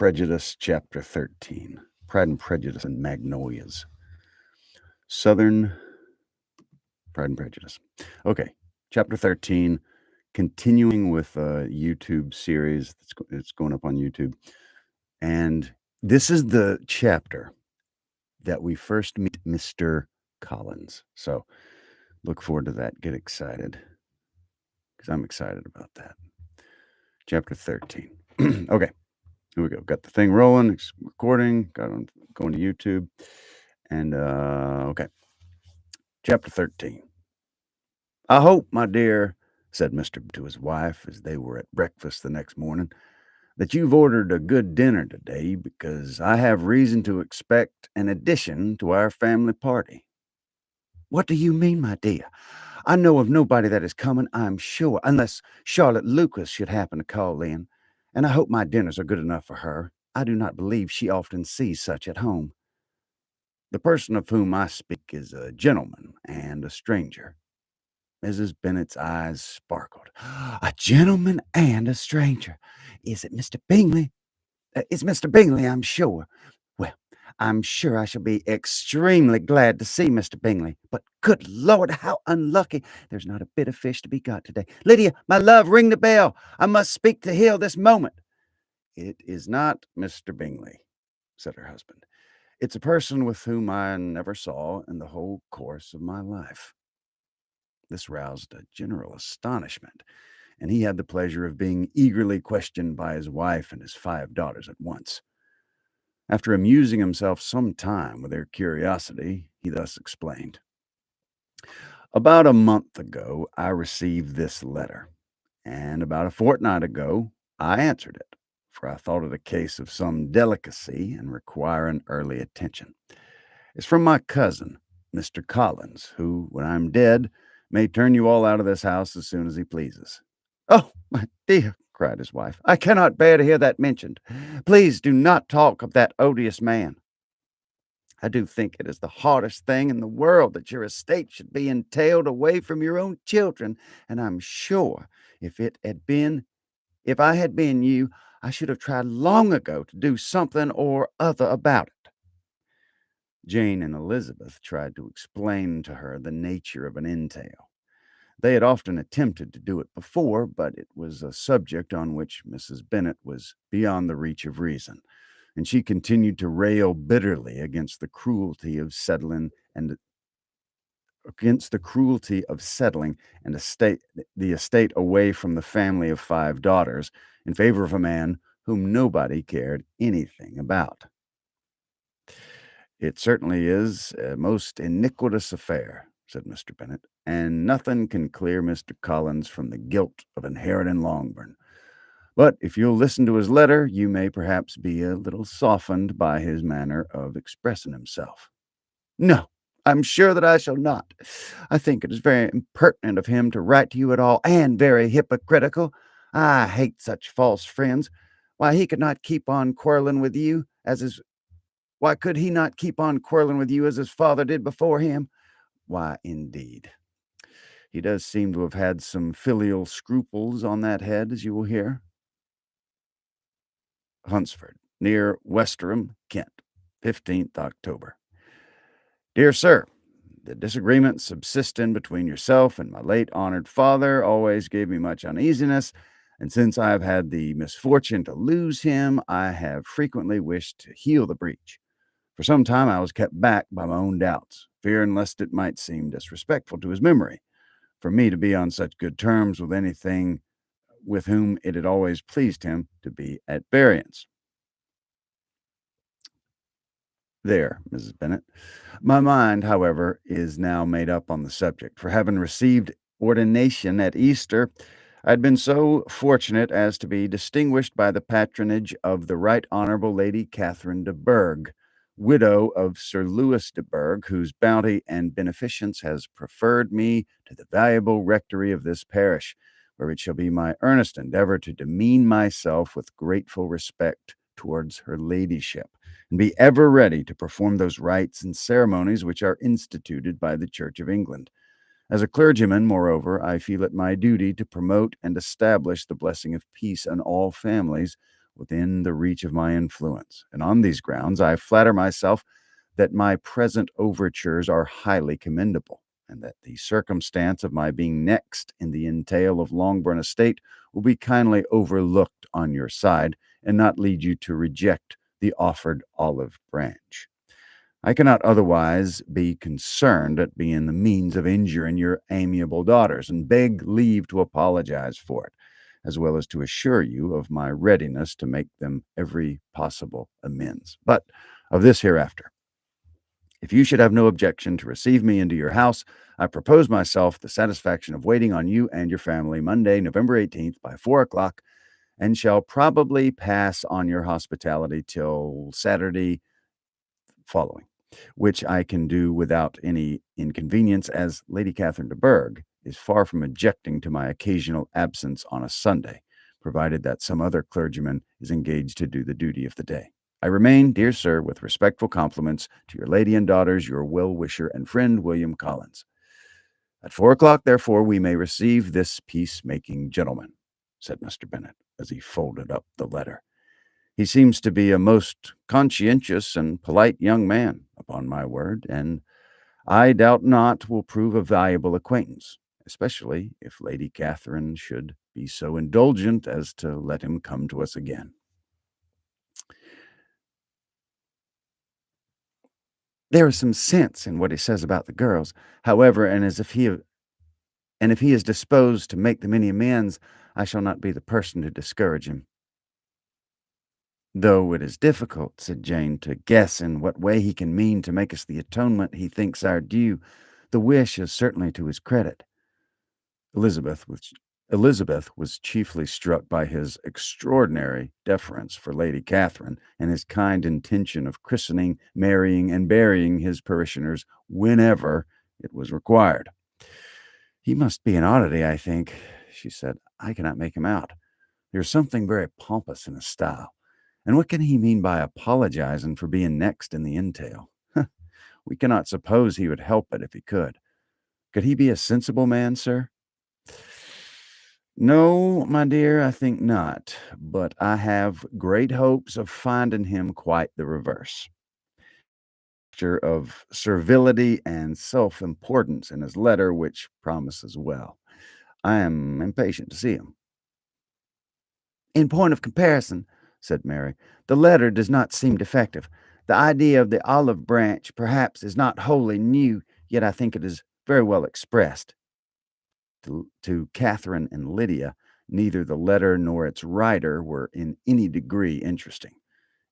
Prejudice, Chapter 13. Pride and Prejudice and Magnolias. Southern Pride and Prejudice. Okay, Chapter 13, continuing with a YouTube series that's going up on YouTube. And this is the chapter that we first meet Mr. Collins. So look forward to that. Get excited, because I'm excited about that. Chapter 13. Okay. Here we go. Got the thing rolling. It's recording. Got on going to YouTube. And okay. Chapter 13. I hope, my dear, said Mr. to his wife as they were at breakfast the next morning, that you've ordered a good dinner today, because I have reason to expect an addition to our family party. What do you mean, my dear? I know of nobody that is coming, I'm sure, unless Charlotte Lucas should happen to call in, and I hope my dinners are good enough for her. I do not believe she often sees such at home. The person of whom I speak is a gentleman and a stranger. Mrs. Bennet's eyes sparkled. A gentleman and a stranger. Is it Mr. Bingley? It's Mr. Bingley, I'm sure. Well, I'm sure I shall be extremely glad to see Mr. Bingley. But good Lord, how unlucky. There's not a bit of fish to be got today. Lydia, my love, ring the bell. I must speak to Hill this moment. It is not Mr. Bingley, said her husband. It's a person with whom I never saw in the whole course of my life. This roused a general astonishment, and he had the pleasure of being eagerly questioned by his wife and his 5 daughters at once. After amusing himself some time with their curiosity, he thus explained. About a month ago, I received this letter, and about a fortnight ago, I answered it, for I thought it a case of some delicacy and requiring early attention. It's from my cousin, Mr. Collins, who, when I'm dead, may turn you all out of this house as soon as he pleases. Oh, my dear, cried his wife, I cannot bear to hear that mentioned. Please do not talk of that odious man. I do think it is the hardest thing in the world that your estate should be entailed away from your own children, and I'm sure if I had been you, I should have tried long ago to do something or other about it. Jane and Elizabeth tried to explain to her the nature of an entail. They had often attempted to do it before, but it was a subject on which Mrs. Bennet was beyond the reach of reason, and she continued to rail bitterly against the cruelty of settling the estate away from the family of 5 daughters in favor of a man whom nobody cared anything about. It certainly is a most iniquitous affair, said Mr. Bennet, and nothing can clear Mr. Collins from the guilt of inheriting Longbourn. But if you'll listen to his letter, you may perhaps be a little softened by his manner of expressing himself. No, I'm sure that I shall not. I think it is very impertinent of him to write to you at all, and very hypocritical. I hate such false friends. Why, he could not keep on quarreling with you as his Why could he not keep on quarreling with you as his father did before him? Why, indeed. He does seem to have had some filial scruples on that head, as you will hear. Hunsford, near Westerham, Kent, 15th October. Dear Sir, the disagreement subsisting between yourself and my late honored father always gave me much uneasiness, and since I have had the misfortune to lose him, I have frequently wished to heal the breach. For some time I was kept back by my own doubts, fearing lest it might seem disrespectful to his memory for me to be on such good terms with anything with whom it had always pleased him to be at variance. There, Mrs. Bennet. My mind, however, is now made up on the subject, for having received ordination at Easter, I had been so fortunate as to be distinguished by the patronage of the Right Honourable Lady Catherine de Bourgh, widow of Sir Louis de Bourgh, whose bounty and beneficence has preferred me to the valuable rectory of this parish, where it shall be my earnest endeavour to demean myself with grateful respect towards her ladyship, and be ever ready to perform those rites and ceremonies which are instituted by the Church of England. As a clergyman, moreover, I feel it my duty to promote and establish the blessing of peace in all families, within the reach of my influence, and on these grounds I flatter myself that my present overtures are highly commendable, and that the circumstance of my being next in the entail of Longbourn estate will be kindly overlooked on your side, and not lead you to reject the offered olive branch. I cannot otherwise be concerned at being the means of injuring your amiable daughters, and beg leave to apologize for it, as well as to assure you of my readiness to make them every possible amends. But of this hereafter. If you should have no objection to receive me into your house, I propose myself the satisfaction of waiting on you and your family Monday, November 18th by 4 o'clock, and shall probably pass on your hospitality till Saturday following, which I can do without any inconvenience, as Lady Catherine de Bourgh is far from objecting to my occasional absence on a Sunday, provided that some other clergyman is engaged to do the duty of the day. I remain, dear sir, with respectful compliments to your lady and daughters, your well-wisher and friend, William Collins. At 4 o'clock, therefore, we may receive this peacemaking gentleman, said Mr. Bennet, as he folded up the letter. He seems to be a most conscientious and polite young man, upon my word, and I doubt not will prove a valuable acquaintance, especially if Lady Catherine should be so indulgent as to let him come to us again. There is some sense in what he says about the girls, however, and if he is disposed to make them any amends, I shall not be the person to discourage him. Though it is difficult, said Jane, to guess in what way he can mean to make us the atonement he thinks our due, the wish is certainly to his credit. Elizabeth was Elizabeth was chiefly struck by his extraordinary deference for Lady Catherine, and his kind intention of christening, marrying, and burying his parishioners whenever it was required. He must be an oddity, I think, she said. I cannot make him out. There's something very pompous in his style. And what can he mean by apologizing for being next in the entail? We cannot suppose he would help it if he could. Could he be a sensible man, sir? No, my dear, I think not. But I have great hopes of finding him quite the reverse. Of servility and self-importance in his letter, which promises well. I am impatient to see him. In point of comparison, said Mary, the letter does not seem defective. The idea of the olive branch, perhaps, is not wholly new, yet I think it is very well expressed. To Catherine and Lydia, neither the letter nor its writer were in any degree interesting.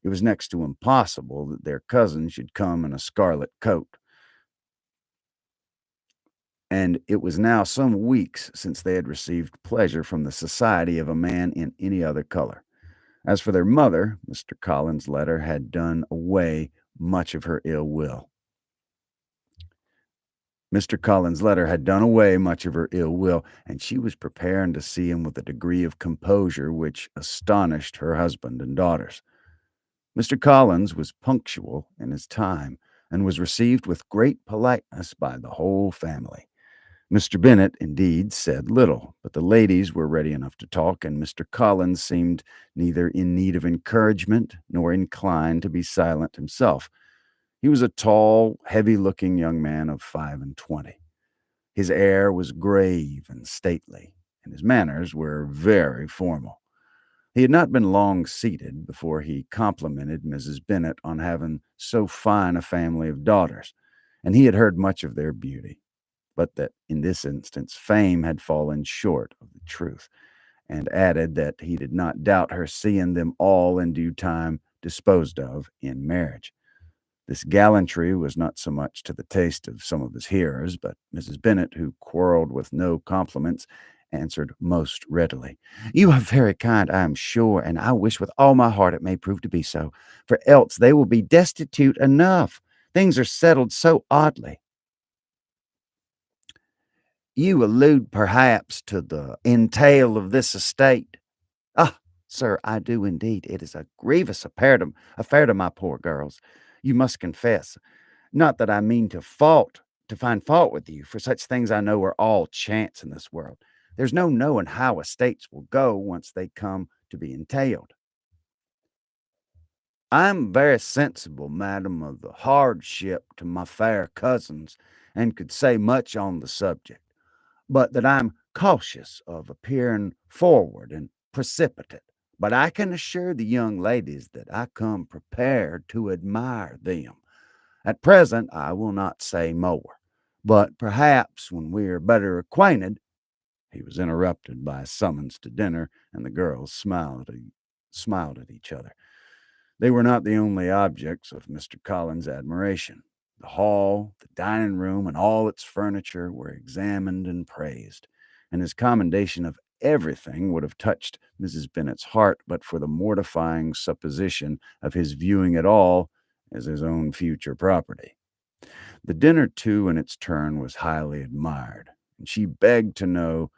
It was next to impossible that their cousin should come in a scarlet coat. And it was now some weeks since they had received pleasure from the society of a man in any other color. As for their mother, Mr. Collins' letter had done away much of her ill will. Mr. Collins' letter had done away much of her ill will, and she was preparing to see him with a degree of composure which astonished her husband and daughters. Mr. Collins was punctual in his time, and was received with great politeness by the whole family. Mr. Bennet, indeed, said little, but the ladies were ready enough to talk, and Mr. Collins seemed neither in need of encouragement nor inclined to be silent himself. He was a tall, heavy-looking young man of 25. His air was grave and stately, and his manners were very formal. He had not been long seated before he complimented Mrs. Bennet on having so fine a family of daughters, and he had heard much of their beauty, but that in this instance fame had fallen short of the truth, and added that he did not doubt her seeing them all in due time disposed of in marriage. This gallantry was not so much to the taste of some of his hearers, but Mrs. Bennet, who quarreled with no compliments, answered most readily. You are very kind, I am sure, and I wish with all my heart it may prove to be so, for else they will be destitute enough. Things are settled so oddly. You allude, perhaps, to the entail of this estate. Ah, sir, I do indeed. It is a grievous affair to my poor girls. You must confess. Not that I mean to find fault with you, for such things I know are all chance in this world. There's no knowing how estates will go once they come to be entailed. I am very sensible, madam, of the hardship to my fair cousins, and could say much on the subject, but that I am cautious of appearing forward and precipitate. But I can assure the young ladies that I come prepared to admire them. At present, I will not say more, but perhaps when we are better acquainted. He was interrupted by a summons to dinner, and the girls smiled at each other. They were not the only objects of Mr. Collins' admiration. The hall, the dining room, and all its furniture were examined and praised, and his commendation of everything would have touched Mrs. Bennet's heart but for the mortifying supposition of his viewing it all as his own future property. The dinner, too, in its turn, was highly admired, and he begged to know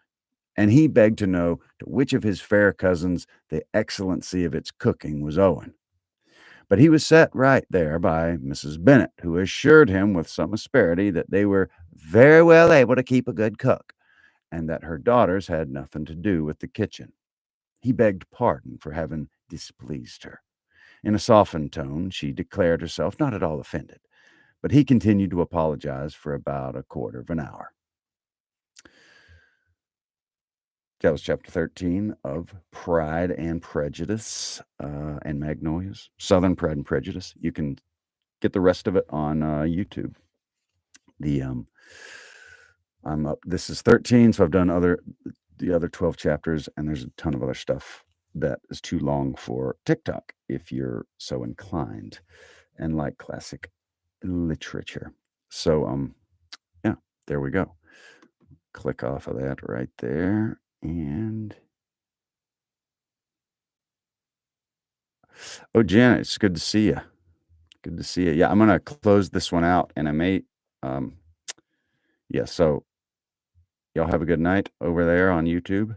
to which of his fair cousins the excellency of its cooking was owing. But he was set right there by Mrs. Bennet, who assured him with some asperity that they were very well able to keep a good cook, and that her daughters had nothing to do with the kitchen. He begged pardon for having displeased her. In a softened tone, she declared herself not at all offended, but he continued to apologize for about a quarter of an hour. That was chapter 13 of Pride and Prejudice and Magnolias, Southern Pride and Prejudice. You can get the rest of it on YouTube. I'm up. This is 13, so I've done the other 12 chapters, and there's a ton of other stuff that is too long for TikTok if you're so inclined and like classic literature. So yeah, there we go. Click off of that right there. And oh, Janet, it's good to see you. Good to see you. Yeah, I'm gonna close this one out, and I may, yeah. So y'all have a good night over there on YouTube.